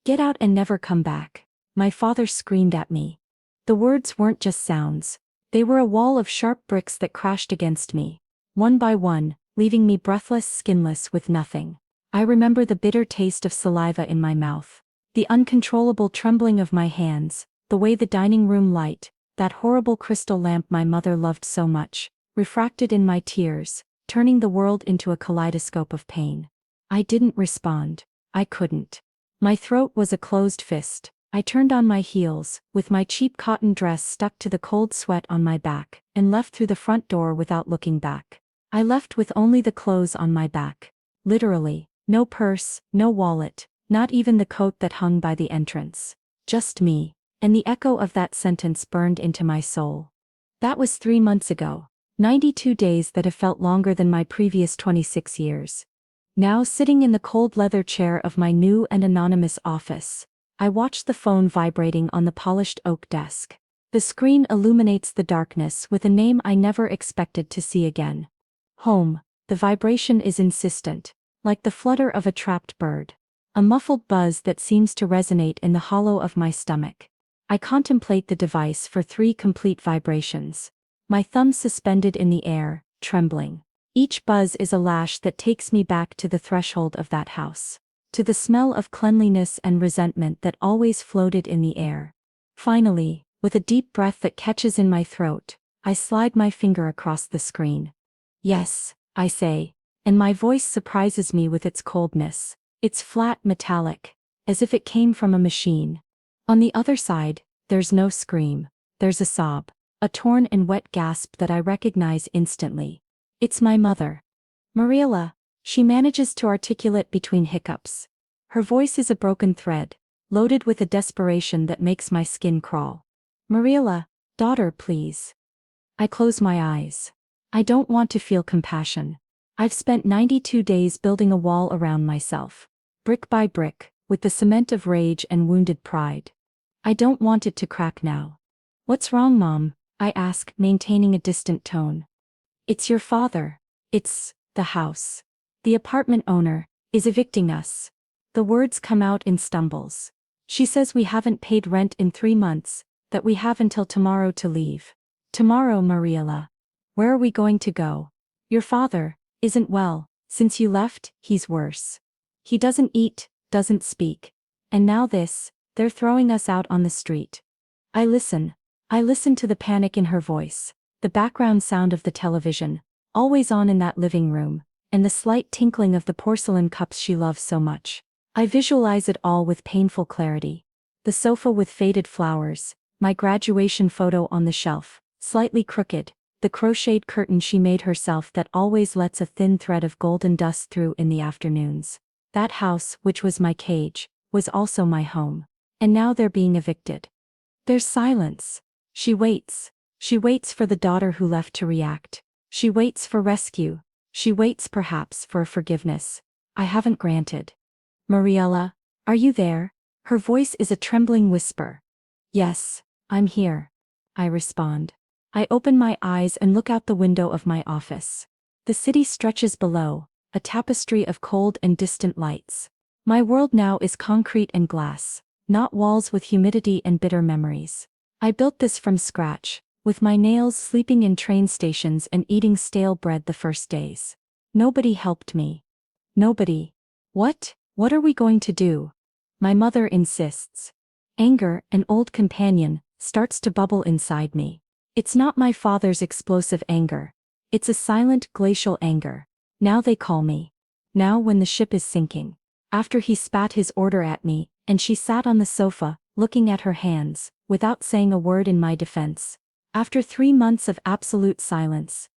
Get out and never come back. My father screamed at me. The words weren't just sounds. They were a wall of sharp bricks that crashed against me, one by one, leaving me breathless, skinless, with nothing. I remember the bitter taste of saliva in my mouth, the uncontrollable trembling of my hands, the way the dining room light, that horrible crystal lamp my mother loved so much, refracted in my tears, turning the world into a kaleidoscope of pain. I didn't respond. I couldn't. My throat was a closed fist. I turned on my heels, with my cheap cotton dress stuck to the cold sweat on my back, and left through the front door without looking back. I left with only the clothes on my back. Literally, no purse, no wallet, not even the coat that hung by the entrance. Just me. And the echo of that sentence burned into my soul. That was 3 months ago. 92 days that have felt longer than my previous 26 years. Now sitting in the cold leather chair of my new and anonymous office, I watch the phone vibrating on the polished oak desk. The screen illuminates the darkness with a name I never expected to see again. Home. The vibration is insistent, like the flutter of a trapped bird. A muffled buzz that seems to resonate in the hollow of my stomach. I contemplate the device for 3 complete vibrations. My thumbs suspended in the air, trembling. Each buzz is a lash that takes me back to the threshold of that house, to the smell of cleanliness and resentment that always floated in the air. Finally, with a deep breath that catches in my throat, I slide my finger across the screen. Yes, I say, and my voice surprises me with its coldness. It's flat, metallic, as if it came from a machine. On the other side, there's no scream. There's a sob, a torn and wet gasp that I recognize instantly. It's my mother. Mariela. She manages to articulate between hiccups. Her voice is a broken thread, loaded with a desperation that makes my skin crawl. Mariela, daughter, please. I close my eyes. I don't want to feel compassion. I've spent 92 days building a wall around myself, brick by brick, with the cement of rage and wounded pride. I don't want it to crack now. What's wrong, Mom? I ask, maintaining a distant tone. It's your father. It's the house. The apartment owner is evicting us. The words come out in stumbles. She says we haven't paid rent in 3 months, that we have until tomorrow to leave. Tomorrow, Mariela. Where are we going to go? Your father isn't well. Since you left, he's worse. He doesn't eat, doesn't speak. And now this, they're throwing us out on the street. I listen to the panic in her voice, the background sound of the television, always on in that living room, and the slight tinkling of the porcelain cups she loves so much. I visualize it all with painful clarity. The sofa with faded flowers, my graduation photo on the shelf, slightly crooked, the crocheted curtain she made herself that always lets a thin thread of golden dust through in the afternoons. That house, which was my cage, was also my home. And now they're being evicted. There's silence. She waits. She waits for the daughter who left to react. She waits for rescue. She waits perhaps for forgiveness I haven't granted. Mariela, are you there? Her voice is a trembling whisper. Yes, I'm here. I respond. I open my eyes and look out the window of my office. The city stretches below, a tapestry of cold and distant lights. My world now is concrete and glass, not walls with humidity and bitter memories. I built this from scratch, with my nails sleeping in train stations and eating stale bread the first days. Nobody helped me. Nobody. What are we going to do? My mother insists. Anger, an old companion, starts to bubble inside me. It's not my father's explosive anger. It's a silent, glacial anger. Now they call me. Now when the ship is sinking. After he spat his order at me, and she sat on the sofa, looking at her hands, without saying a word in my defense. After 3 months of absolute silence.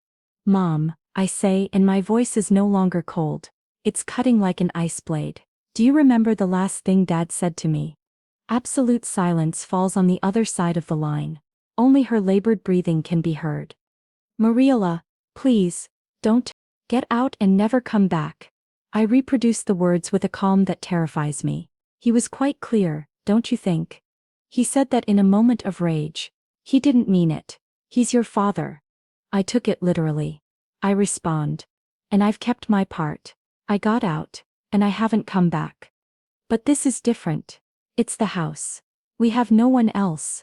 Mom, I say, and my voice is no longer cold. It's cutting like an ice blade. Do you remember the last thing Dad said to me? Absolute silence falls on the other side of the line. Only her labored breathing can be heard. Mariela, please, don't. Get out and never come back. I reproduce the words with a calm that terrifies me. He was quite clear, don't you think? He said that in a moment of rage. He didn't mean it. He's your father. I took it literally. I respond. And I've kept my part. I got out, and I haven't come back. But this is different. It's the house. We have no one else.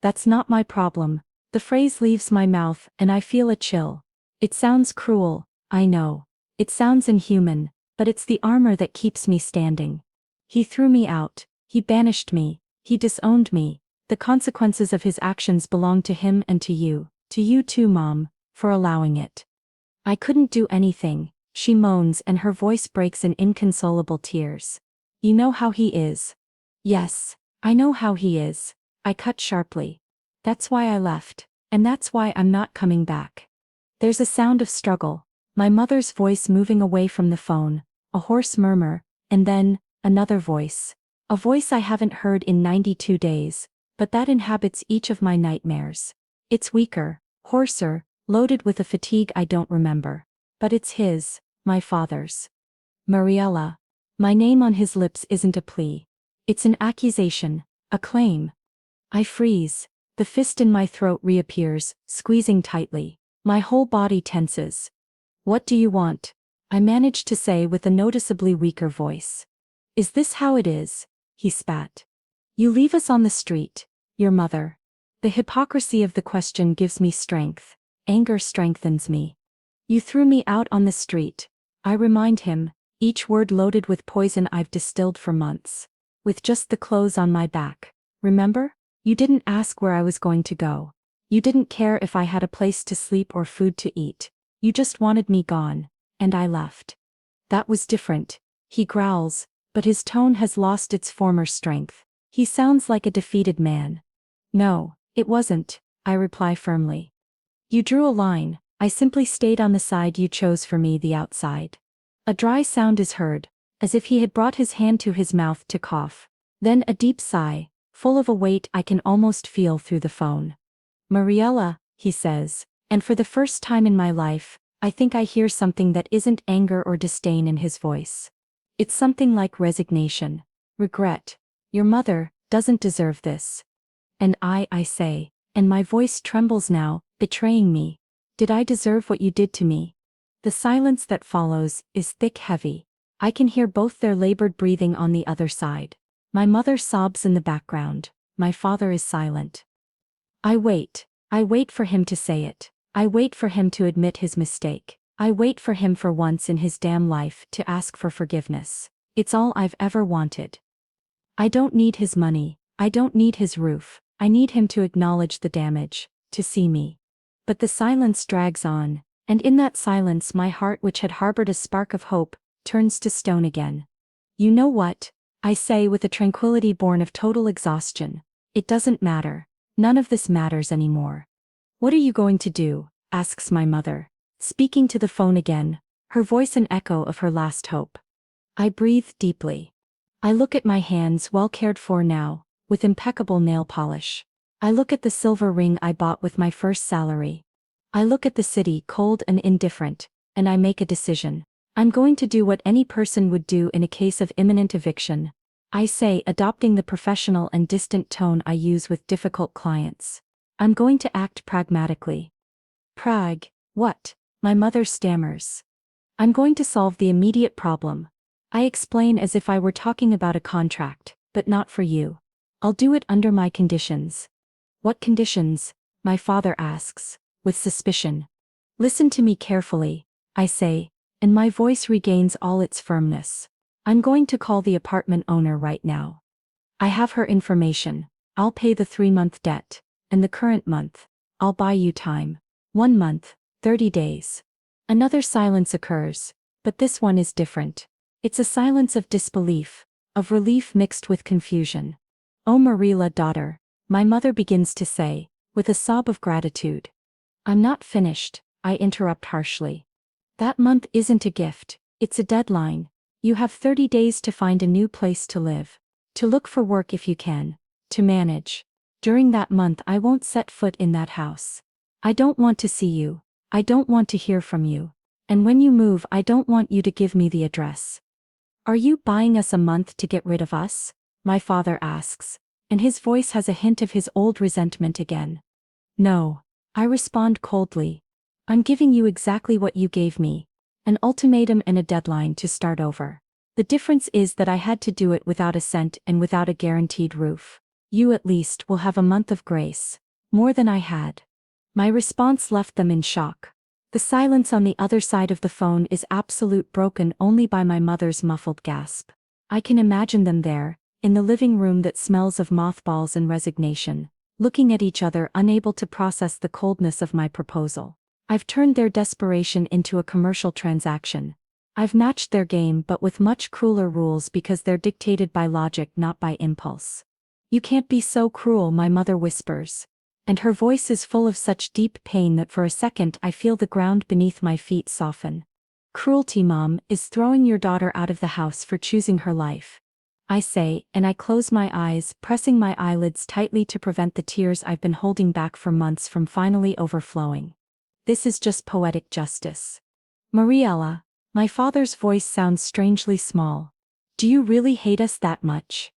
That's not my problem. The phrase leaves my mouth and I feel a chill. It sounds cruel, I know. It sounds inhuman, but it's the armor that keeps me standing. He threw me out, he banished me, he disowned me. The consequences of his actions belong to him and to you too, Mom, for allowing it. I couldn't do anything, she moans and her voice breaks in inconsolable tears. You know how he is. Yes, I know how he is. I cut sharply. That's why I left, and that's why I'm not coming back. There's a sound of struggle, my mother's voice moving away from the phone, a hoarse murmur, and then, another voice. A voice I haven't heard in 92 days, but that inhabits each of my nightmares. It's weaker, hoarser, loaded with a fatigue I don't remember. But it's his, my father's. Mariella. My name on his lips isn't a plea. It's an accusation, a claim. I freeze. The fist in my throat reappears, squeezing tightly. My whole body tenses. What do you want? I manage to say with a noticeably weaker voice. Is this how it is? He spat. You leave us on the street, your mother. The hypocrisy of the question gives me strength. Anger strengthens me. You threw me out on the street. I remind him, each word loaded with poison I've distilled for months. With just the clothes on my back. Remember? You didn't ask where I was going to go. You didn't care if I had a place to sleep or food to eat. You just wanted me gone, and I left. That was different, he growls, but his tone has lost its former strength. He sounds like a defeated man. No, it wasn't, I reply firmly. You drew a line, I simply stayed on the side you chose for me, the outside. A dry sound is heard, as if he had brought his hand to his mouth to cough. Then a deep sigh, full of a weight I can almost feel through the phone. Mariella, he says, and for the first time in my life, I think I hear something that isn't anger or disdain in his voice. It's something like resignation, regret. Your mother doesn't deserve this. And I say, and my voice trembles now, betraying me. Did I deserve what you did to me? The silence that follows is thick, heavy. I can hear both their labored breathing on the other side. My mother sobs in the background. My father is silent. I wait for him to say it. I wait for him to admit his mistake. I wait for him for once in his damn life to ask for forgiveness. It's all I've ever wanted. I don't need his money. I don't need his roof. I need him to acknowledge the damage, to see me. But the silence drags on, and in that silence my heart, which had harbored a spark of hope, turns to stone again. You know what? I say with a tranquility born of total exhaustion. It doesn't matter. None of this matters anymore. What are you going to do? Asks my mother, speaking to the phone again, her voice an echo of her last hope. I breathe deeply. I look at my hands, well cared for now, with impeccable nail polish. I look at the silver ring I bought with my first salary. I look at the city, cold and indifferent, and I make a decision. I'm going to do what any person would do in a case of imminent eviction. I say, adopting the professional and distant tone I use with difficult clients. I'm going to act pragmatically. What? My mother stammers. I'm going to solve the immediate problem. I explain as if I were talking about a contract, but not for you. I'll do it under my conditions. What conditions? My father asks, with suspicion. Listen to me carefully, I say, and my voice regains all its firmness. I'm going to call the apartment owner right now. I have her information. I'll pay the 3-month debt, and the current month. I'll buy you time. 1 month, 30 days. Another silence occurs, but this one is different. It's a silence of disbelief, of relief mixed with confusion. Oh Mariella, daughter, my mother begins to say, with a sob of gratitude. I'm not finished, I interrupt harshly. That month isn't a gift, it's a deadline. You have 30 days to find a new place to live. To look for work if you can. To manage. During that month I won't set foot in that house. I don't want to see you. I don't want to hear from you. And when you move I don't want you to give me the address. Are you buying us a month to get rid of us? My father asks, and his voice has a hint of his old resentment again. No, I respond coldly. I'm giving you exactly what you gave me. An ultimatum and a deadline to start over. The difference is that I had to do it without a cent and without a guaranteed roof. You at least will have a month of grace. More than I had. My response left them in shock. The silence on the other side of the phone is absolute, broken only by my mother's muffled gasp. I can imagine them there, in the living room that smells of mothballs and resignation, looking at each other, unable to process the coldness of my proposal. I've turned their desperation into a commercial transaction. I've matched their game, but with much crueler rules because they're dictated by logic, not by impulse. You can't be so cruel, my mother whispers. And her voice is full of such deep pain that for a second I feel the ground beneath my feet soften. Cruelty, Mom, is throwing your daughter out of the house for choosing her life. I say, and I close my eyes, pressing my eyelids tightly to prevent the tears I've been holding back for months from finally overflowing. This is just poetic justice. Mariella, my father's voice sounds strangely small. Do you really hate us that much?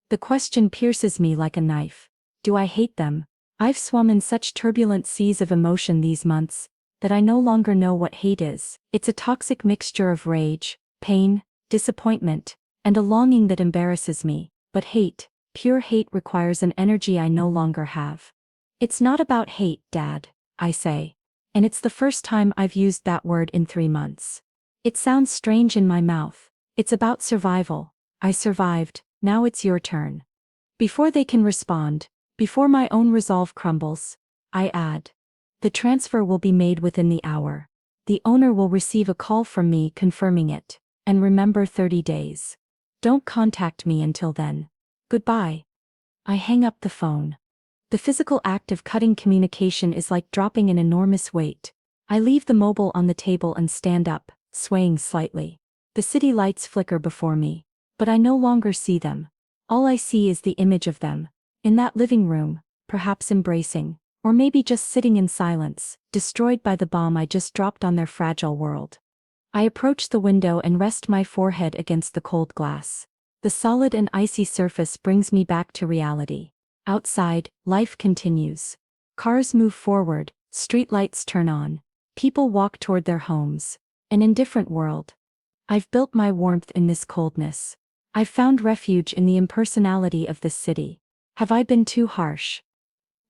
The question pierces me like a knife. Do I hate them? I've swum in such turbulent seas of emotion these months that I no longer know what hate is. It's a toxic mixture of rage, pain, disappointment, and a longing that embarrasses me. But hate, pure hate, requires an energy I no longer have. It's not about hate, Dad, I say. And it's the first time I've used that word in 3 months. It sounds strange in my mouth. It's about survival. I survived, now it's your turn. Before they can respond, before my own resolve crumbles, I add. The transfer will be made within the hour. The owner will receive a call from me confirming it. And remember, 30 days. Don't contact me until then. Goodbye. I hang up the phone. The physical act of cutting communication is like dropping an enormous weight. I leave the mobile on the table and stand up, swaying slightly. The city lights flicker before me. But I no longer see them. All I see is the image of them. In that living room, perhaps embracing, or maybe just sitting in silence, destroyed by the bomb I just dropped on their fragile world. I approach the window and rest my forehead against the cold glass. The solid and icy surface brings me back to reality. Outside, life continues. Cars move forward, streetlights turn on. People walk toward their homes. An indifferent world. I've built my warmth in this coldness. I've found refuge in the impersonality of this city. Have I been too harsh?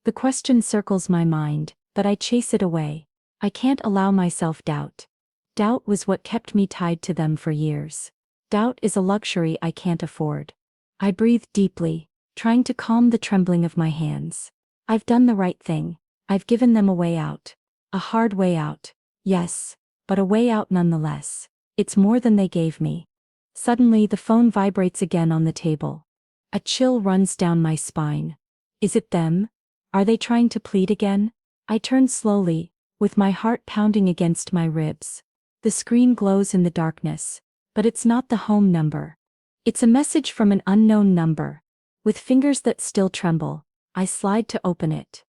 The question circles my mind, but I chase it away. I can't allow myself doubt. Doubt was what kept me tied to them for years. Doubt is a luxury I can't afford. I breathe deeply, trying to calm the trembling of my hands. I've done the right thing. I've given them a way out. A hard way out. Yes, but a way out nonetheless. It's more than they gave me. Suddenly the phone vibrates again on the table. A chill runs down my spine. Is it them? Are they trying to plead again? I turn slowly, with my heart pounding against my ribs. The screen glows in the darkness, but it's not the home number. It's a message from an unknown number. With fingers that still tremble, I slide to open it.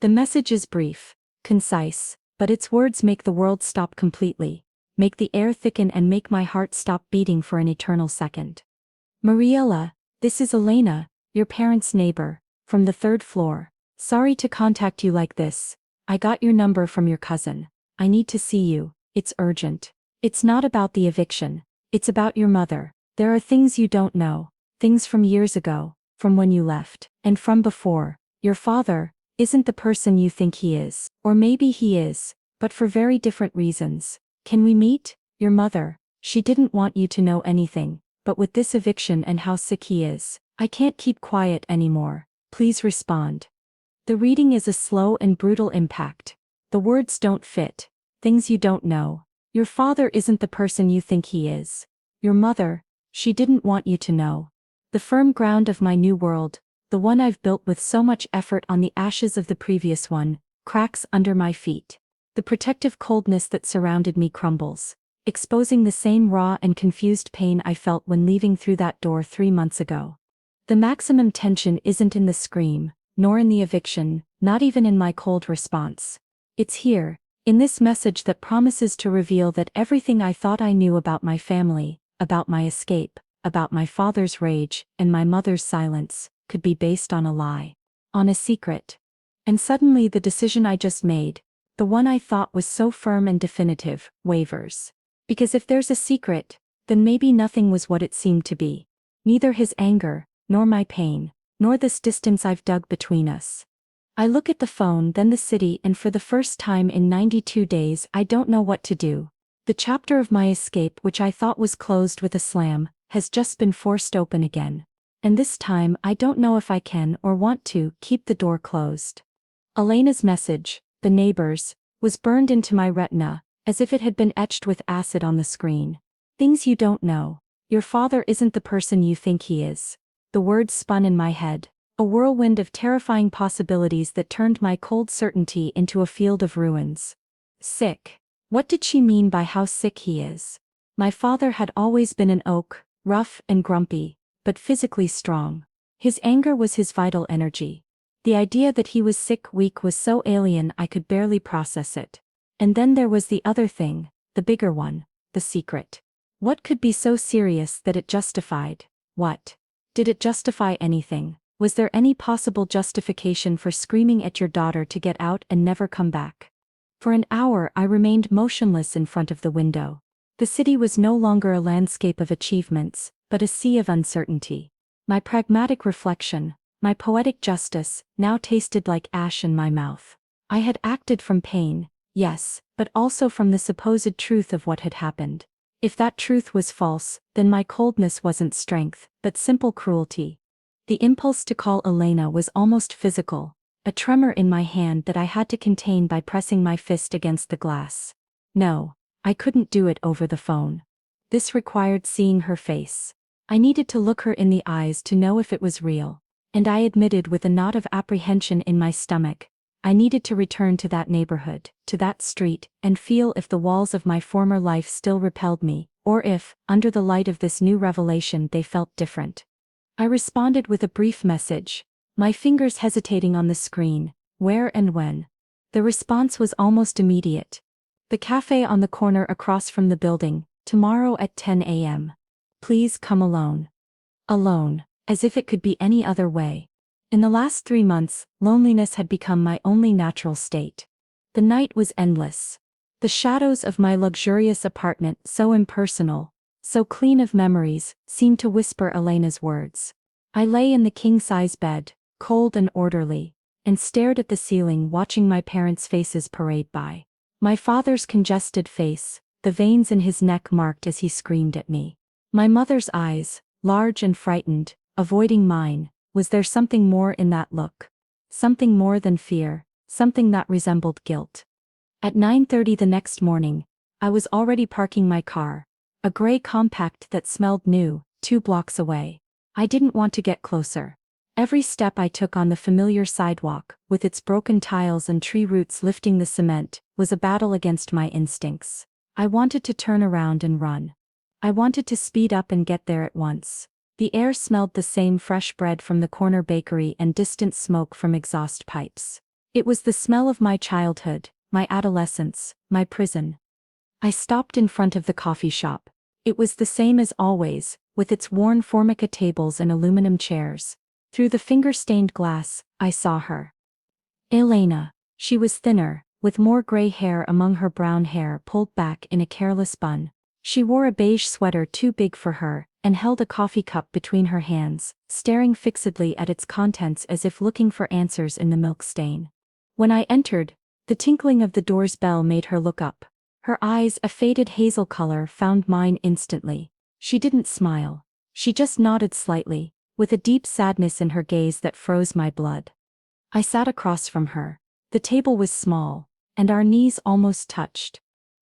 The message is brief, concise, but its words make the world stop completely, make the air thicken, and make my heart stop beating for an eternal second. Mariella, this is Elena, your parents' neighbor, from the 3rd floor. Sorry to contact you like this. I got your number from your cousin. I need to see you. It's urgent. It's not about the eviction. It's about your mother. There are things you don't know. Things from years ago, from when you left, and from before. Your father isn't the person you think he is. Or maybe he is, but for very different reasons. Can we meet? Your mother, she didn't want you to know anything. But with this eviction and how sick he is, I can't keep quiet anymore. Please respond. The reading is a slow and brutal impact. The words don't fit. Things you don't know. Your father isn't the person you think he is. Your mother, she didn't want you to know. The firm ground of my new world, the one I've built with so much effort on the ashes of the previous one, cracks under my feet. The protective coldness that surrounded me crumbles, exposing the same raw and confused pain I felt when leaving through that door 3 months ago. The maximum tension isn't in the scream, nor in the eviction, not even in my cold response. It's here, in this message that promises to reveal that everything I thought I knew about my family, about my escape, about my father's rage, and my mother's silence, could be based on a lie. On a secret. And suddenly the decision I just made, the one I thought was so firm and definitive, wavers. Because if there's a secret, Then maybe nothing was what it seemed to be. Neither his anger, nor my pain, nor this distance I've dug between us. I look at the phone, then the city, and for the first time in 92 days I don't know what to do. The chapter of my escape, which I thought was closed with a slam, has just been forced open again. And this time I don't know if I can or want to keep the door closed. Elena's message, the neighbors, was burned into my retina, as if it had been etched with acid on the screen. Things you don't know. Your father isn't the person you think he is. The words spun in my head, a whirlwind of terrifying possibilities that turned my cold certainty into a field of ruins. Sick. What did she mean by how sick he is? My father had always been an oak, rough and grumpy, but physically strong. His anger was his vital energy. The idea that he was sick, weak was so alien I could barely process it. And then there was the other thing, the bigger one, the secret. What could be so serious that it justified? What? Did it justify anything? Was there any possible justification for screaming at your daughter to get out and never come back? For an hour I remained motionless in front of the window. The city was no longer a landscape of achievements, but a sea of uncertainty. My pragmatic reflection, my poetic justice, now tasted like ash in my mouth. I had acted from pain, yes, but also from the supposed truth of what had happened. If that truth was false, then my coldness wasn't strength, but simple cruelty. The impulse to call Elena was almost physical, a tremor in my hand that I had to contain by pressing my fist against the glass. No, I couldn't do it over the phone. This required seeing her face. I needed to look her in the eyes to know if it was real. And I admitted with a knot of apprehension in my stomach, I needed to return to that neighborhood, to that street, and feel if the walls of my former life still repelled me, or if, under the light of this new revelation, they felt different. I responded with a brief message, my fingers hesitating on the screen, where and when. The response was almost immediate. The cafe on the corner across from the building, tomorrow at 10 a.m. Please come alone. Alone, as if it could be any other way. In the last 3 months, loneliness had become my only natural state. The night was endless. The shadows of my luxurious apartment, so impersonal, so clean of memories, seemed to whisper Elena's words. I lay in the king-size bed, cold and orderly, and stared at the ceiling, watching my parents' faces parade by. My father's congested face, the veins in his neck marked as he screamed at me. My mother's eyes, large and frightened, avoiding mine. Was there something more in that look? Something more than fear, something that resembled guilt. At 9:30 the next morning, I was already parking my car, a gray compact that smelled new, 2 blocks away. I didn't want to get closer. Every step I took on the familiar sidewalk, with its broken tiles and tree roots lifting the cement, was a battle against my instincts. I wanted to turn around and run. I wanted to speed up and get there at once. The air smelled the same, fresh bread from the corner bakery and distant smoke from exhaust pipes. It was the smell of my childhood, my adolescence, my prison. I stopped in front of the coffee shop. It was the same as always, with its worn formica tables and aluminum chairs. Through the finger-stained glass, I saw her. Elena. She was thinner, with more gray hair among her brown hair pulled back in a careless bun. She wore a beige sweater too big for her, and held a coffee cup between her hands, staring fixedly at its contents as if looking for answers in the milk stain. When I entered, the tinkling of the door's bell made her look up. Her eyes, a faded hazel color, found mine instantly. She didn't smile. She just nodded slightly, with a deep sadness in her gaze that froze my blood. I sat across from her. The table was small, and our knees almost touched.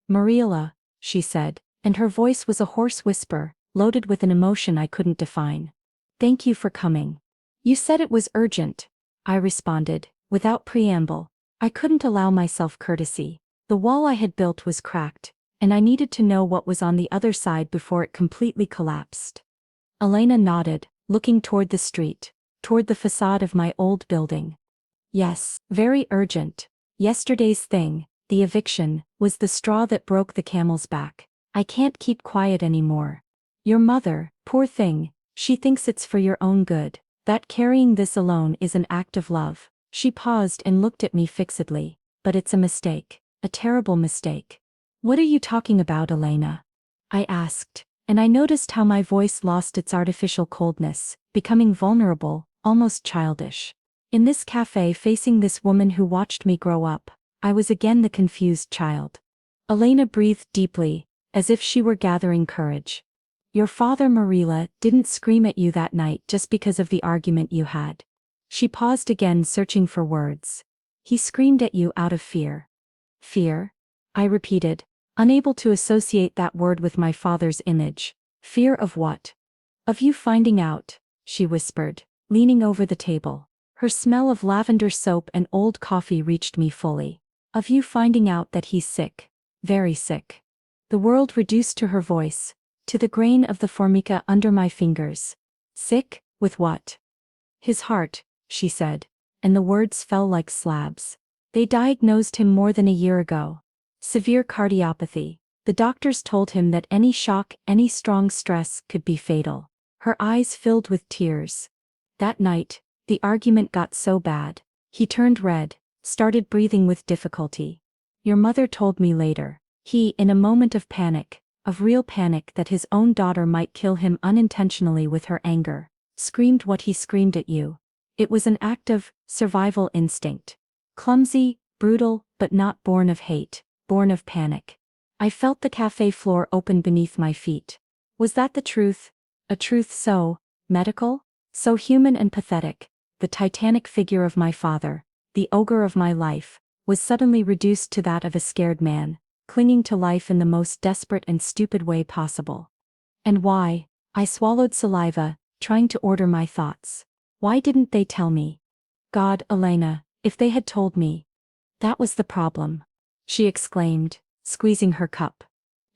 "Mariela," she said, and her voice was a hoarse whisper, loaded with an emotion I couldn't define. "Thank you for coming." "You said it was urgent," I responded, without preamble. I couldn't allow myself courtesy. The wall I had built was cracked, and I needed to know what was on the other side before it completely collapsed. Elena nodded, looking toward the street, toward the facade of my old building. "Yes, very urgent. Yesterday's thing, the eviction, was the straw that broke the camel's back. I can't keep quiet anymore. Your mother, poor thing, she thinks it's for your own good, that carrying this alone is an act of love." She paused and looked at me fixedly. "But it's a mistake, a terrible mistake." "What are you talking about, Elena?" I asked, And I noticed how my voice lost its artificial coldness, becoming vulnerable, almost childish. In this cafe facing this woman who watched me grow up, I was again the confused child. Elena breathed deeply, as if she were gathering courage. Your father, Marilla, didn't scream at you that night just because of the argument you had. She paused again, searching for words. He screamed at you out of fear. Fear? I repeated, unable to associate that word with my father's image. Fear of what? Of you finding out, she whispered, leaning over the table. Her smell of lavender soap and old coffee reached me fully. Of you finding out that he's sick. Very sick. The world reduced to her voice, to the grain of the formica under my fingers. Sick? With what? His heart, she said, and the words fell like slabs. They diagnosed him more than a year ago. Severe cardiopathy. The doctors told him that any shock, any strong stress could be fatal. Her eyes filled with tears. That night, the argument got so bad. He turned red, started breathing with difficulty. Your mother told me later. He, in a moment of panic, of real panic that his own daughter might kill him unintentionally with her anger, screamed what he screamed at you. It was an act of survival instinct. Clumsy, brutal, but not born of hate, born of panic. I felt the cafe floor open beneath my feet. Was that the truth? A truth so medical? So human and pathetic. The titanic figure of my father, the ogre of my life, was suddenly reduced to that of a scared man, clinging to life in the most desperate and stupid way possible. And why? I swallowed saliva, trying to order my thoughts. Why didn't they tell me? God, Elena, if they had told me. That was the problem. She exclaimed, squeezing her cup.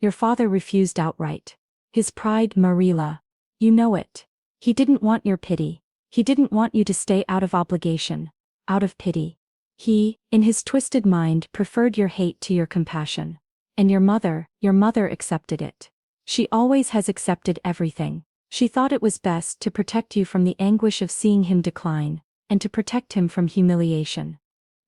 Your father refused outright. His pride, Marilla. You know it. He didn't want your pity. He didn't want you to stay out of obligation, out of pity. He, in his twisted mind, preferred your hate to your compassion. And your mother accepted it. She always has accepted everything. She thought it was best to protect you from the anguish of seeing him decline, and to protect him from humiliation.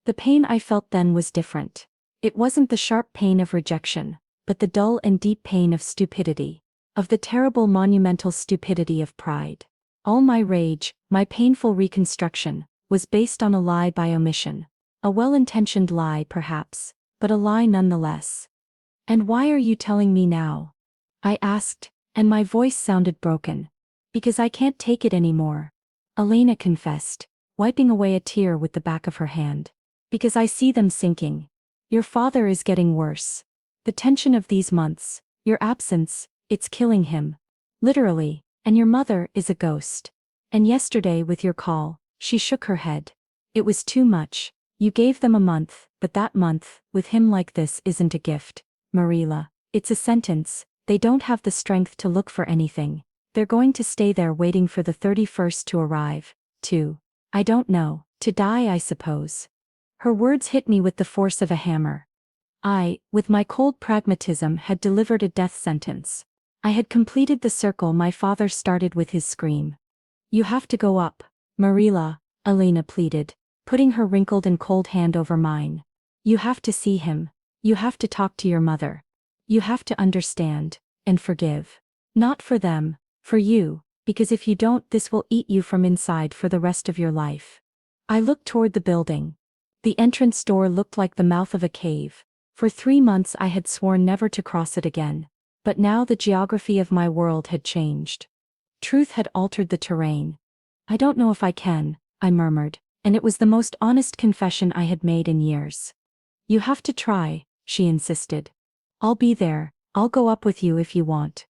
The pain I felt then was different. It wasn't the sharp pain of rejection, but the dull and deep pain of stupidity, of the terrible monumental stupidity of pride. All my rage, my painful reconstruction, was based on a lie by omission. A well-intentioned lie, perhaps, but a lie nonetheless. And why are you telling me now? I asked, and my voice sounded broken. Because I can't take it anymore. Elena confessed, wiping away a tear with the back of her hand. Because I see them sinking. Your father is getting worse. The tension of these months, your absence, it's killing him. Literally, and your mother is a ghost. And yesterday with your call, she shook her head. It was too much. You gave them a month, but that month, with him like this, isn't a gift, Marilla. It's a sentence. They don't have the strength to look for anything. They're going to stay there waiting for the 31st to arrive, I don't know, to die, I suppose. Her words hit me with the force of a hammer. I, with my cold pragmatism, had delivered a death sentence. I had completed the circle my father started with his scream. You have to go up, Marilla, Elena pleaded, putting her wrinkled and cold hand over mine. You have to see him. You have to talk to your mother. You have to understand, and forgive. Not for them, for you, because if you don't, this will eat you from inside for the rest of your life. I looked toward the building. The entrance door looked like the mouth of a cave. For 3 months I had sworn never to cross it again. But now the geography of my world had changed. Truth had altered the terrain. I don't know if I can, I murmured, and it was the most honest confession I had made in years. You have to try, she insisted. I'll be there, I'll go up with you if you want.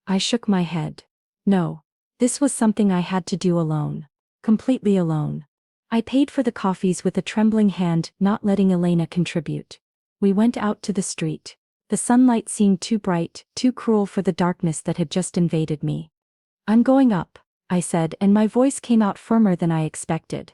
I shook my head. No. This was something I had to do alone. Completely alone. I paid for the coffees with a trembling hand, not letting Elena contribute. We went out to the street. The sunlight seemed too bright, too cruel for the darkness that had just invaded me. I'm going up, I said, and my voice came out firmer than I expected.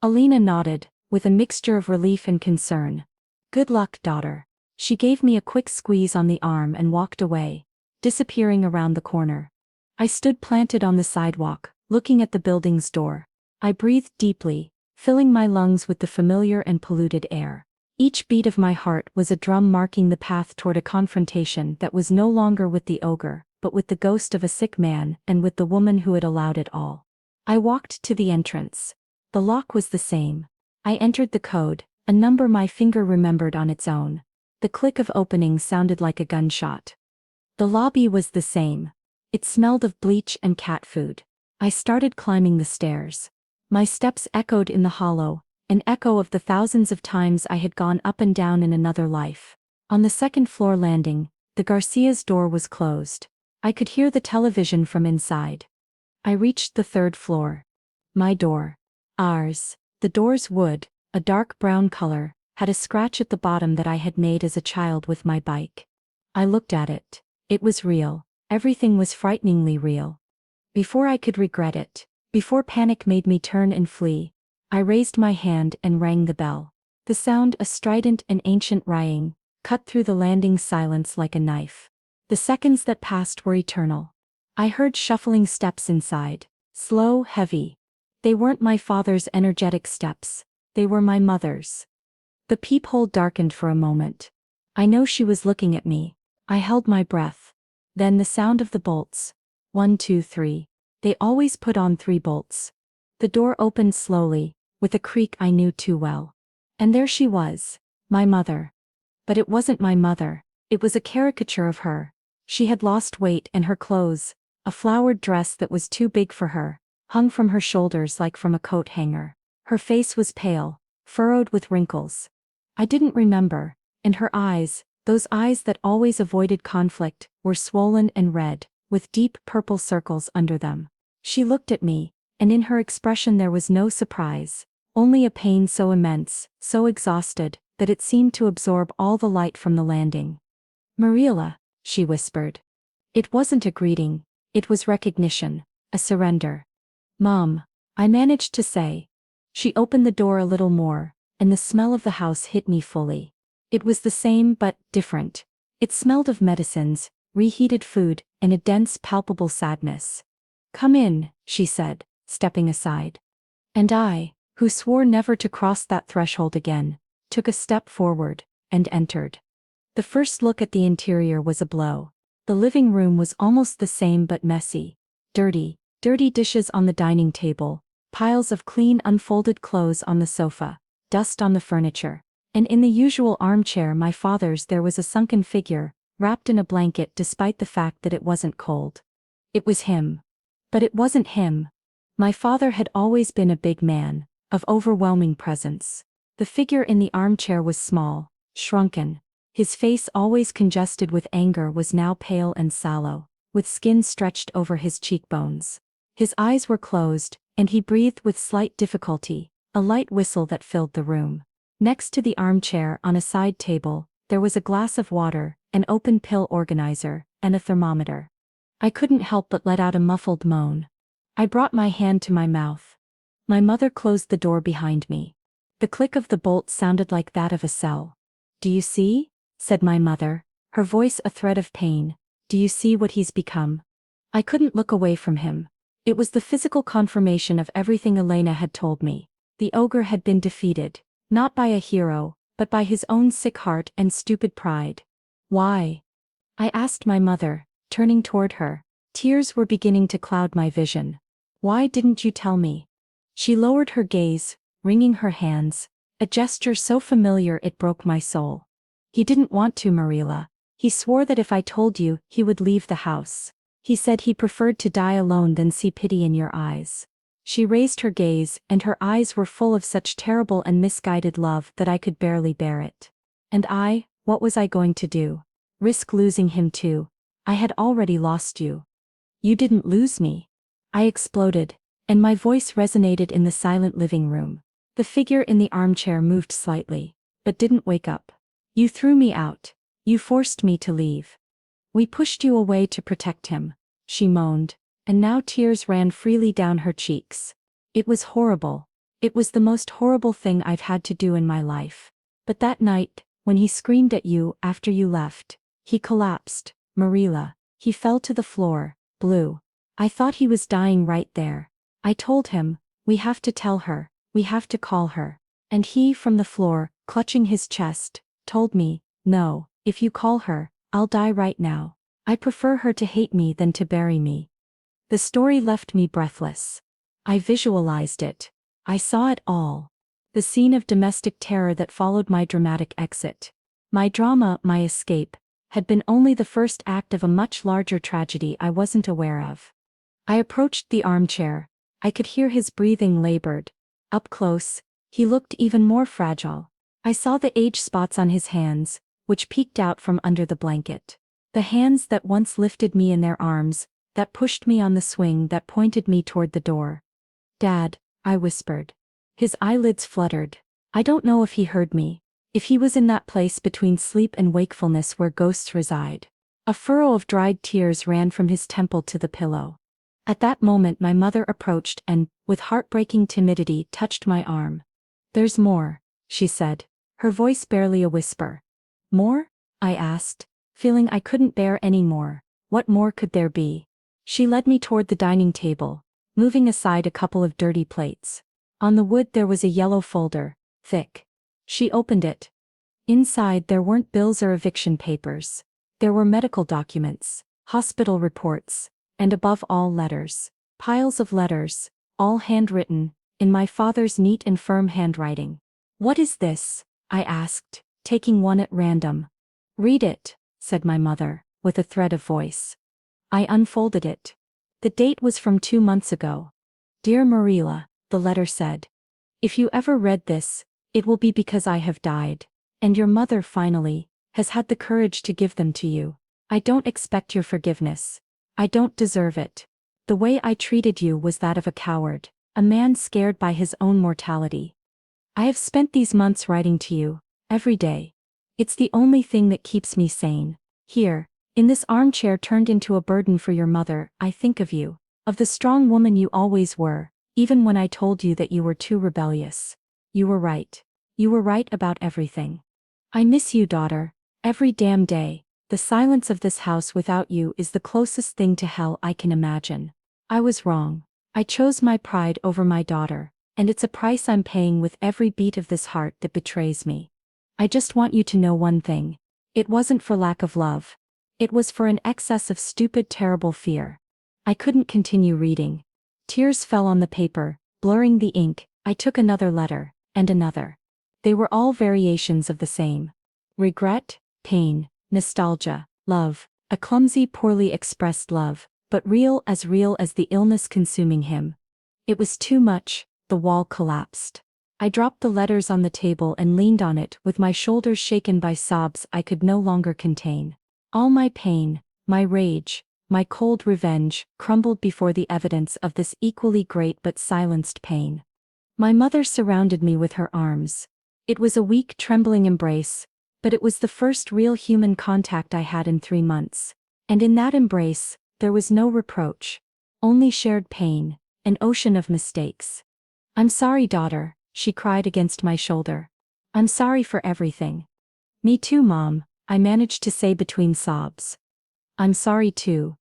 Elena nodded, with a mixture of relief and concern. Good luck, daughter. She gave me a quick squeeze on the arm and walked away, disappearing around the corner. I stood planted on the sidewalk, looking at the building's door. I breathed deeply, filling my lungs with the familiar and polluted air. Each beat of my heart was a drum marking the path toward a confrontation that was no longer with the ogre, but with the ghost of a sick man and with the woman who had allowed it all. I walked to the entrance. The lock was the same. I entered the code, a number my finger remembered on its own. The click of opening sounded like a gunshot. The lobby was the same. It smelled of bleach and cat food. I started climbing the stairs. My steps echoed in the hollow, an echo of the thousands of times I had gone up and down in another life. On the second-floor landing, the Garcia's door was closed. I could hear the television from inside. I reached the third floor. My door. Ours. The door's wood, a dark brown color, had a scratch at the bottom that I had made as a child with my bike. I looked at it. It was real. Everything was frighteningly real. Before I could regret it, before panic made me turn and flee, I raised my hand and rang the bell. The sound, a strident and ancient ringing, cut through the landing's silence like a knife. The seconds that passed were eternal. I heard shuffling steps inside, slow, heavy. They weren't my father's energetic steps, they were my mother's. The peephole darkened for a moment. I know she was looking at me. I held my breath. Then the sound of the bolts. 1, 2, 3. They always put on 3 bolts. The door opened slowly, with a creak I knew too well. And there she was, my mother. But it wasn't my mother, it was a caricature of her. She had lost weight and her clothes, a flowered dress that was too big for her, hung from her shoulders like from a coat hanger. Her face was pale, furrowed with wrinkles. I didn't remember, and her eyes, those eyes that always avoided conflict, were swollen and red, with deep purple circles under them. She looked at me, and in her expression there was no surprise, only a pain so immense, so exhausted, that it seemed to absorb all the light from the landing. "Mariela," she whispered. It wasn't a greeting, it was recognition, a surrender. "Mom," I managed to say. She opened the door a little more, and the smell of the house hit me fully. It was the same but different. It smelled of medicines, reheated food, and a dense, palpable sadness. "Come in," she said, stepping aside. And I, who swore never to cross that threshold again, took a step forward, and entered. The first look at the interior was a blow. The living room was almost the same but messy. Dirty dishes on the dining table, piles of clean unfolded clothes on the sofa, dust on the furniture. And in the usual armchair, my father's, there was a sunken figure, wrapped in a blanket despite the fact that it wasn't cold. It was him. But it wasn't him. My father had always been a big man, of overwhelming presence. The figure in the armchair was small, shrunken. His face, always congested with anger, was now pale and sallow, with skin stretched over his cheekbones. His eyes were closed, and he breathed with slight difficulty, a light whistle that filled the room. Next to the armchair, on a side table, there was a glass of water, an open pill organizer, and a thermometer. I couldn't help but let out a muffled moan. I brought my hand to my mouth. My mother closed the door behind me. The click of the bolt sounded like that of a cell. "Do you see?" said my mother, her voice a thread of pain. "Do you see what he's become?" I couldn't look away from him. It was the physical confirmation of everything Elena had told me. The ogre had been defeated, not by a hero, but by his own sick heart and stupid pride. "Why?" I asked my mother, turning toward her. Tears were beginning to cloud my vision. "Why didn't you tell me?" She lowered her gaze, wringing her hands, a gesture so familiar it broke my soul. "He didn't want to, Mariela. He swore that if I told you, he would leave the house. He said he preferred to die alone than see pity in your eyes." She raised her gaze, and her eyes were full of such terrible and misguided love that I could barely bear it. And I, what was I going to do? Risk losing him too? I had already lost you. "You didn't lose me," I exploded, and my voice resonated in the silent living room. The figure in the armchair moved slightly, but didn't wake up. "You threw me out. You forced me to leave. We pushed you away to protect him," she moaned, and now tears ran freely down her cheeks. "It was horrible. It was the most horrible thing I've had to do in my life. But that night, when he screamed at you after you left, he collapsed, Mariela. He fell to the floor, blue. I thought he was dying right there. I told him, we have to tell her, we have to call her. And he, from the floor, clutching his chest, told me, no, if you call her, I'll die right now. I prefer her to hate me than to bury me. The story left me breathless. I visualized it. I saw it all. The scene of domestic terror that followed my dramatic exit. My drama, my escape, had been only the first act of a much larger tragedy I wasn't aware of. I approached the armchair. I could hear his breathing labored. Up close, he looked even more fragile. I saw the age spots on his hands, which peeked out from under the blanket. The hands that once lifted me in their arms, that pushed me on the swing, that pointed me toward the door. "Dad," I whispered. His eyelids fluttered. I don't know if he heard me, if he was in that place between sleep and wakefulness where ghosts reside. A furrow of dried tears ran from his temple to the pillow. At that moment my mother approached and, with heartbreaking timidity, touched my arm. "There's more," she said, her voice barely a whisper. "More?" I asked, feeling I couldn't bear any more. What more could there be? She led me toward the dining table, moving aside a couple of dirty plates. On the wood there was a yellow folder, thick. She opened it. Inside there weren't bills or eviction papers. There were medical documents, hospital reports, and above all letters. Piles of letters, all handwritten, in my father's neat and firm handwriting. "What is this?" I asked, taking one at random. "Read it," said my mother, with a thread of voice. I unfolded it. The date was from 2 months ago. "Dear Marilla," the letter said. "If you ever read this, it will be because I have died, and your mother finally has had the courage to give them to you. I don't expect your forgiveness. I don't deserve it. The way I treated you was that of a coward, a man scared by his own mortality. I have spent these months writing to you, every day. It's the only thing that keeps me sane. Here, in this armchair turned into a burden for your mother, I think of you, of the strong woman you always were, even when I told you that you were too rebellious. You were right. You were right about everything. I miss you, daughter, every damn day. The silence of this house without you is the closest thing to hell I can imagine. I was wrong. I chose my pride over my daughter, and it's a price I'm paying with every beat of this heart that betrays me. I just want you to know one thing. It wasn't for lack of love. It was for an excess of stupid, terrible fear." I couldn't continue reading. Tears fell on the paper, blurring the ink. I took another letter, and another. They were all variations of the same. Regret, pain, nostalgia, love, a clumsy, poorly expressed love, but real as the illness consuming him. It was too much. The wall collapsed. I dropped the letters on the table and leaned on it with my shoulders shaken by sobs I could no longer contain. All my pain, my rage, my cold revenge, crumbled before the evidence of this equally great but silenced pain. My mother surrounded me with her arms. It was a weak, trembling embrace, but it was the first real human contact I had in 3 months. And in that embrace, there was no reproach. Only shared pain, an ocean of mistakes. "I'm sorry, daughter," she cried against my shoulder. "I'm sorry for everything." "Me too, Mom," I managed to say between sobs. "I'm sorry too."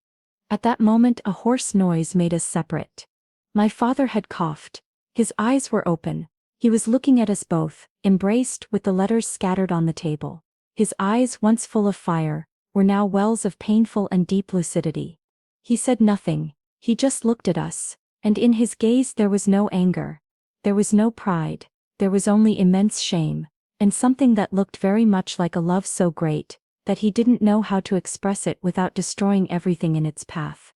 At that moment a hoarse noise made us separate. My father had coughed. His eyes were open. He was looking at us both, embraced, with the letters scattered on the table. His eyes, once full of fire, were now wells of painful and deep lucidity. He said nothing. He just looked at us, and in his gaze there was no anger. There was no pride. There was only immense shame, and something that looked very much like a love so great that he didn't know how to express it without destroying everything in its path.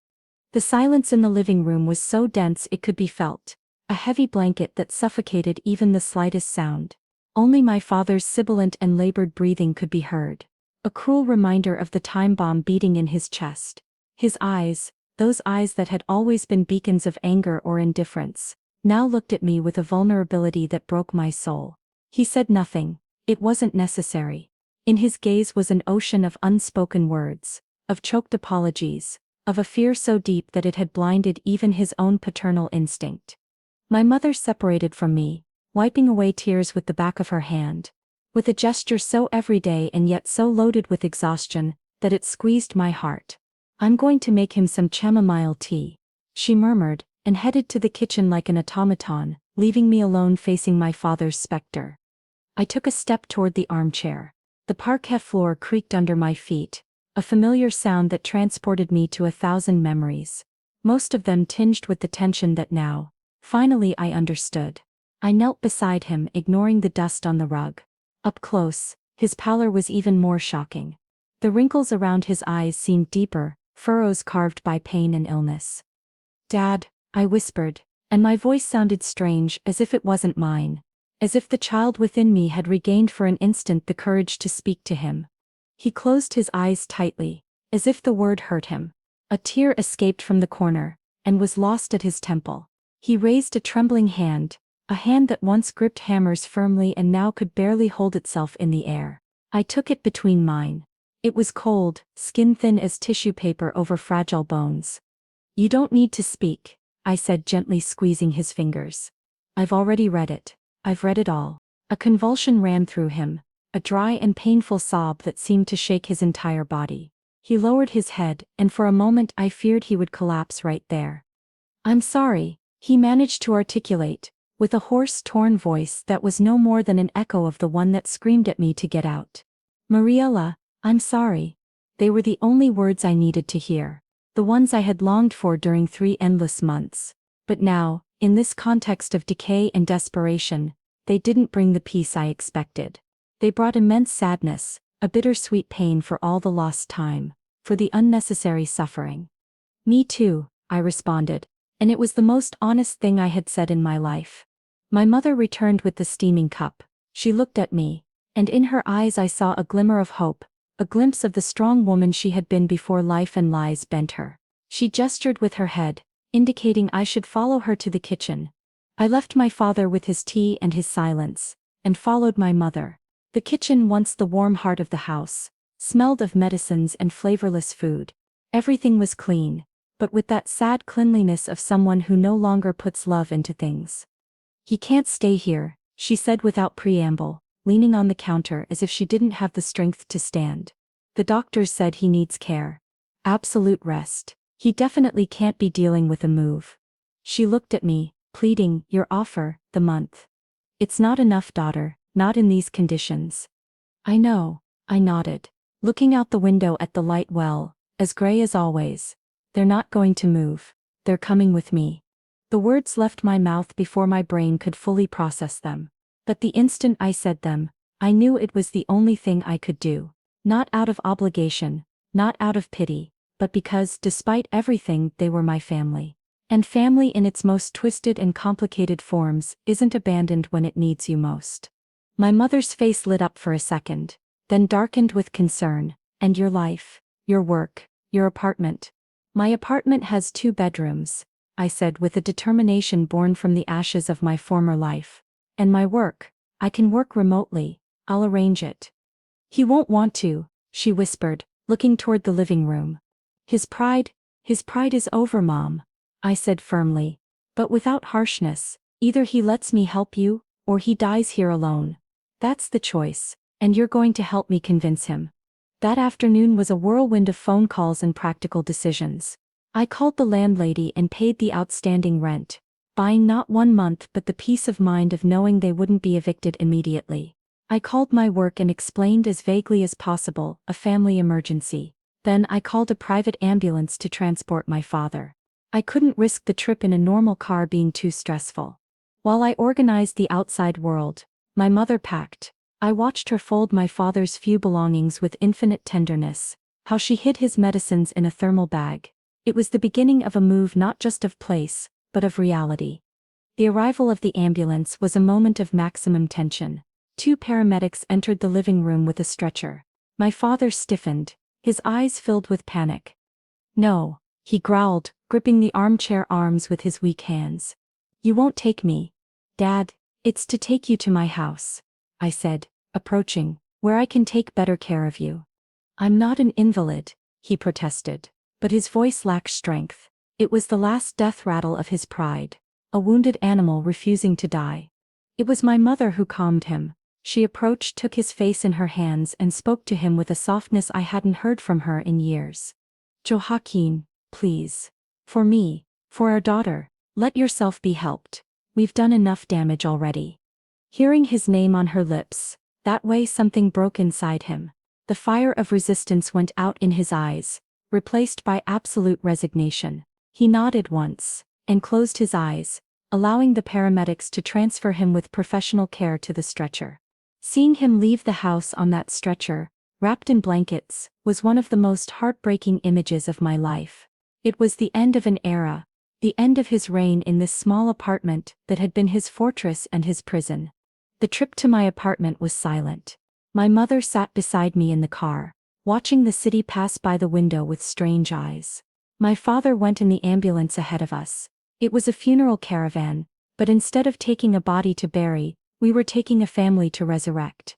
The silence in the living room was so dense it could be felt, a heavy blanket that suffocated even the slightest sound. Only my father's sibilant and labored breathing could be heard, a cruel reminder of the time bomb beating in his chest. His eyes, those eyes that had always been beacons of anger or indifference, now looked at me with a vulnerability that broke my soul. He said nothing. It wasn't necessary. In his gaze was an ocean of unspoken words, of choked apologies, of a fear so deep that it had blinded even his own paternal instinct. My mother separated from me, wiping away tears with the back of her hand, with a gesture so everyday and yet so loaded with exhaustion that it squeezed my heart. "I'm going to make him some chamomile tea," she murmured, and headed to the kitchen like an automaton, leaving me alone facing my father's specter. I took a step toward the armchair. The parquet floor creaked under my feet. a familiar sound that transported me to 1,000 memories, most of them tinged with the tension that now, finally I understood. I knelt beside him, ignoring the dust on the rug. Up close, his pallor was even more shocking. The wrinkles around his eyes seemed deeper, furrows carved by pain and illness. "Dad," I whispered, and my voice sounded strange, as if it wasn't mine. As if the child within me had regained for an instant the courage to speak to him. He closed his eyes tightly, as if the word hurt him. A tear escaped from the corner, and was lost at his temple. He raised a trembling hand, a hand that once gripped hammers firmly and now could barely hold itself in the air. I took it between mine. It was cold, skin-thin as tissue paper over fragile bones. "You don't need to speak," I said, gently squeezing his fingers. "I've already read it. I've read it all." A convulsion ran through him, a dry and painful sob that seemed to shake his entire body. He lowered his head, and for a moment I feared he would collapse right there. "I'm sorry," he managed to articulate, with a hoarse, torn voice that was no more than an echo of the one that screamed at me to get out. "Mariella, I'm sorry." They were the only words I needed to hear. The ones I had longed for during 3 endless months. But now, in this context of decay and desperation, they didn't bring the peace I expected. They brought immense sadness, a bittersweet pain for all the lost time, for the unnecessary suffering. "Me too," I responded, and it was the most honest thing I had said in my life. My mother returned with the steaming cup. She looked at me, and in her eyes I saw a glimmer of hope, a glimpse of the strong woman she had been before life and lies bent her. She gestured with her head, indicating I should follow her to the kitchen. I left my father with his tea and his silence, and followed my mother. The kitchen, once the warm heart of the house, smelled of medicines and flavorless food. Everything was clean, but with that sad cleanliness of someone who no longer puts love into things. "He can't stay here," she said without preamble, leaning on the counter as if she didn't have the strength to stand. "The doctors said he needs care. Absolute rest. He definitely can't be dealing with a move." She looked at me, pleading, "Your offer, the month. It's not enough, daughter, not in these conditions." "I know," I nodded, looking out the window at the light well, as gray as always. "They're not going to move. They're coming with me." The words left my mouth before my brain could fully process them. But the instant I said them, I knew it was the only thing I could do. Not out of obligation, not out of pity, but because, despite everything, they were my family. And family in its most twisted and complicated forms isn't abandoned when it needs you most. My mother's face lit up for a second, then darkened with concern. "And your life, your work, your apartment?" "My apartment has 2 bedrooms," I said with a determination born from the ashes of my former life. "And my work, I can work remotely, I'll arrange it." "He won't want to," she whispered, looking toward the living room. His pride is over, Mom," I said firmly, but without harshness. "Either he lets me help you, or he dies here alone. That's the choice, and you're going to help me convince him." That afternoon was a whirlwind of phone calls and practical decisions. I called the landlady and paid the outstanding rent, buying not 1 month but the peace of mind of knowing they wouldn't be evicted immediately. I called my work and explained as vaguely as possible, a family emergency. Then I called a private ambulance to transport my father. I couldn't risk the trip in a normal car being too stressful. While I organized the outside world, my mother packed. I watched her fold my father's few belongings with infinite tenderness, how she hid his medicines in a thermal bag. It was the beginning of a move, not just of place, but of reality. The arrival of the ambulance was a moment of maximum tension. 2 paramedics entered the living room with a stretcher. My father stiffened, his eyes filled with panic. "No," he growled, gripping the armchair arms with his weak hands. "You won't take me, Dad. It's to take you to my house," I said, approaching, "where I can take better care of you." "I'm not an invalid," he protested, but his voice lacked strength. It was the last death rattle of his pride, a wounded animal refusing to die. It was my mother who calmed him. She approached, took his face in her hands and spoke to him with a softness I hadn't heard from her in years. "Joaquin, please. For me, for our daughter, let yourself be helped. We've done enough damage already." Hearing his name on her lips, that way something broke inside him. The fire of resistance went out in his eyes, replaced by absolute resignation. He nodded once, and closed his eyes, allowing the paramedics to transfer him with professional care to the stretcher. Seeing him leave the house on that stretcher, wrapped in blankets, was one of the most heartbreaking images of my life. It was the end of an era, the end of his reign in this small apartment that had been his fortress and his prison. The trip to my apartment was silent. My mother sat beside me in the car, watching the city pass by the window with strange eyes. My father went in the ambulance ahead of us. It was a funeral caravan, but instead of taking a body to bury, we were taking a family to resurrect.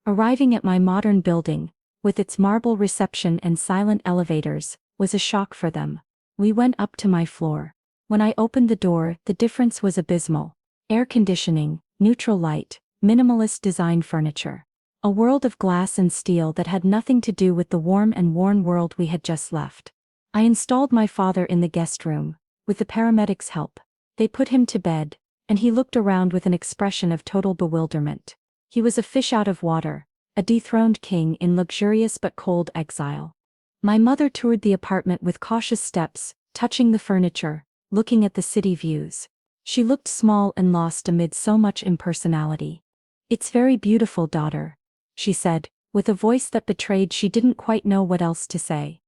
Arriving at my modern building, with its marble reception and silent elevators, was a shock for them. We went up to my floor. When I opened the door, the difference was abysmal. Air conditioning, neutral light, minimalist design furniture. A world of glass and steel that had nothing to do with the warm and worn world we had just left. I installed my father in the guest room. With the paramedics' help, they put him to bed, and he looked around with an expression of total bewilderment. He was a fish out of water, a dethroned king in luxurious but cold exile. My mother toured the apartment with cautious steps, touching the furniture, looking at the city views. She looked small and lost amid so much impersonality. "It's very beautiful, daughter," she said, with a voice that betrayed she didn't quite know what else to say.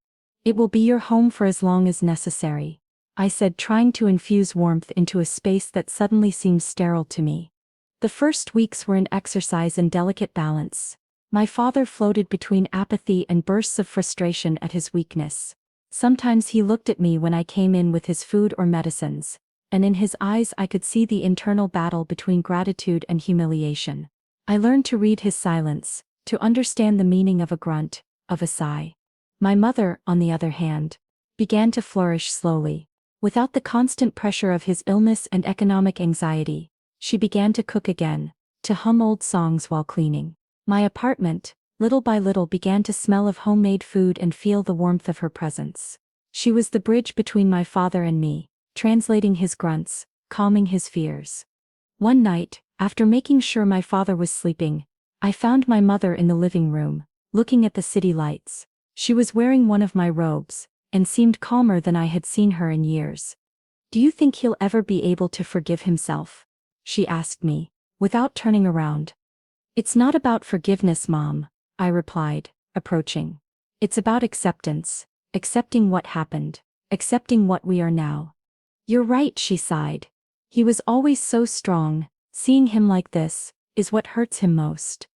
"It will be your home for as long as necessary," I said, trying to infuse warmth into a space that suddenly seemed sterile to me. The first weeks were an exercise in delicate balance. My father floated between apathy and bursts of frustration at his weakness. Sometimes he looked at me when I came in with his food or medicines, and in his eyes I could see the internal battle between gratitude and humiliation. I learned to read his silence, to understand the meaning of a grunt, of a sigh. My mother, on the other hand, began to flourish slowly. Without the constant pressure of his illness and economic anxiety, she began to cook again, to hum old songs while cleaning. My apartment, little by little, began to smell of homemade food and feel the warmth of her presence. She was the bridge between my father and me, translating his grunts, calming his fears. One night, after making sure my father was sleeping, I found my mother in the living room, looking at the city lights. She was wearing one of my robes, and seemed calmer than I had seen her in years. "Do you think he'll ever be able to forgive himself?" she asked me, without turning around. "It's not about forgiveness, Mom," I replied, approaching. "It's about acceptance, accepting what happened, accepting what we are now." "You're right," she sighed. "He was always so strong. Seeing him like this is what hurts him most."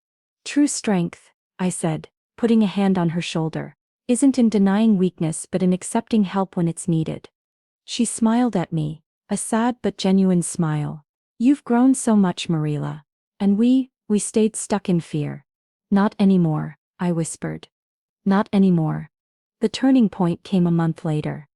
"True strength," I said, putting a hand on her shoulder, "isn't in denying weakness but in accepting help when it's needed." She smiled at me, a sad but genuine smile. "You've grown so much, Marilla. And we stayed stuck in fear." "Not anymore," I whispered. "Not anymore." The turning point came a month later.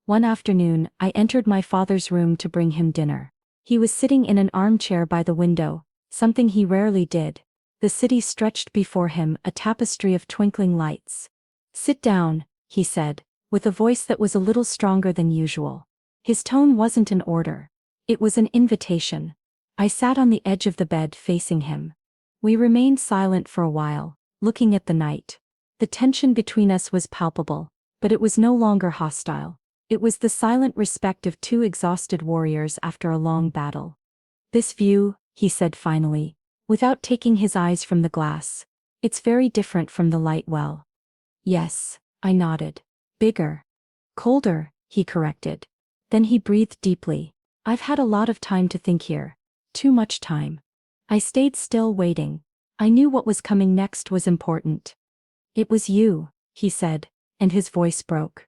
One afternoon, I entered my father's room to bring him dinner. He was sitting in an armchair by the window, something he rarely did. The city stretched before him, a tapestry of twinkling lights. "Sit down," he said, with a voice that was a little stronger than usual. His tone wasn't an order. It was an invitation. I sat on the edge of the bed facing him. We remained silent for a while, looking at the night. The tension between us was palpable, but it was no longer hostile. It was the silent respect of two exhausted warriors after a long battle. "This view," he said finally, without taking his eyes from the glass. "It's very different from the light well." "Yes," I nodded. "Bigger." "Colder," he corrected. Then he breathed deeply. "I've had a lot of time to think here. Too much time." I stayed still, waiting. I knew what was coming next was important. "It was you," he said, and his voice broke.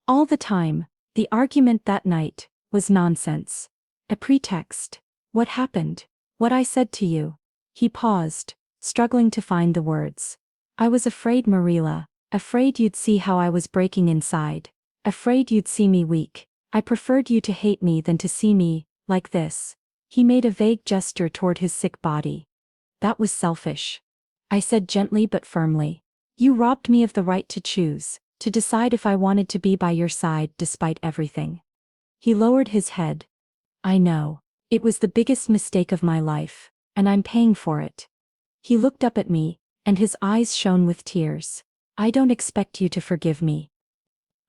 "All the time. The argument that night was nonsense. A pretext. What happened? What I said to you." He paused, struggling to find the words. "I was afraid, Marilla, afraid you'd see how I was breaking inside. Afraid you'd see me weak. I preferred you to hate me than to see me like this." He made a vague gesture toward his sick body. "That was selfish," I said gently but firmly. "You robbed me of the right to choose, to decide if I wanted to be by your side despite everything." He lowered his head. "I know. It was the biggest mistake of my life, and I'm paying for it." He looked up at me, and his eyes shone with tears. I don't expect you to forgive me.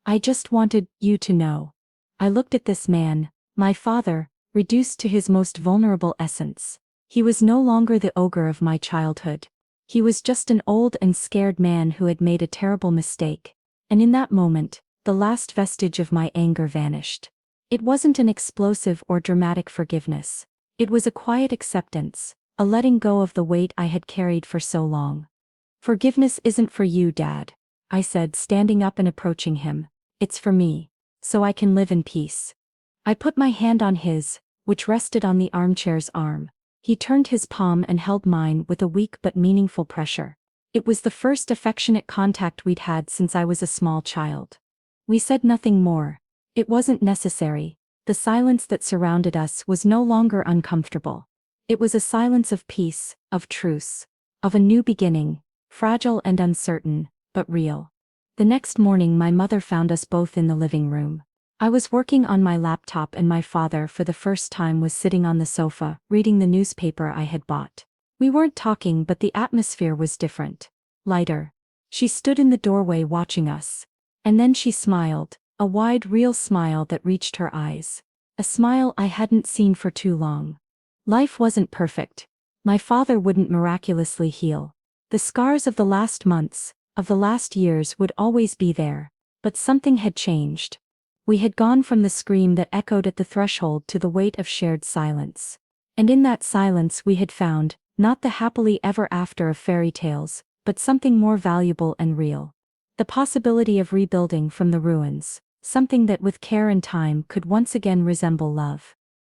I just wanted you to know. I looked at this man, my father, reduced to his most vulnerable essence. He was no longer the ogre of my childhood. He was just an old and scared man who had made a terrible mistake. And in that moment, the last vestige of my anger vanished. It wasn't an explosive or dramatic forgiveness. It was a quiet acceptance, a letting go of the weight I had carried for so long. Forgiveness isn't for you, Dad, I said, standing up and approaching him. It's for me. So I can live in peace. I put my hand on his, which rested on the armchair's arm. He turned his palm and held mine with a weak but meaningful pressure. It was the first affectionate contact we'd had since I was a small child. We said nothing more. It wasn't necessary. The silence that surrounded us was no longer uncomfortable. It was a silence of peace, of truce, of a new beginning, fragile and uncertain, but real. The next morning my mother found us both in the living room. I was working on my laptop and my father for the first time was sitting on the sofa, reading the newspaper I had bought. We weren't talking, but the atmosphere was different. Lighter. She stood in the doorway watching us. And then she smiled, a wide, real smile that reached her eyes. A smile I hadn't seen for too long. Life wasn't perfect. My father wouldn't miraculously heal. The scars of the last months, of the last years would always be there. But something had changed. We had gone from the scream that echoed at the threshold to the weight of shared silence. And in that silence we had found, not the happily ever after of fairy tales, but something more valuable and real. The possibility of rebuilding from the ruins, something that with care and time could once again resemble love.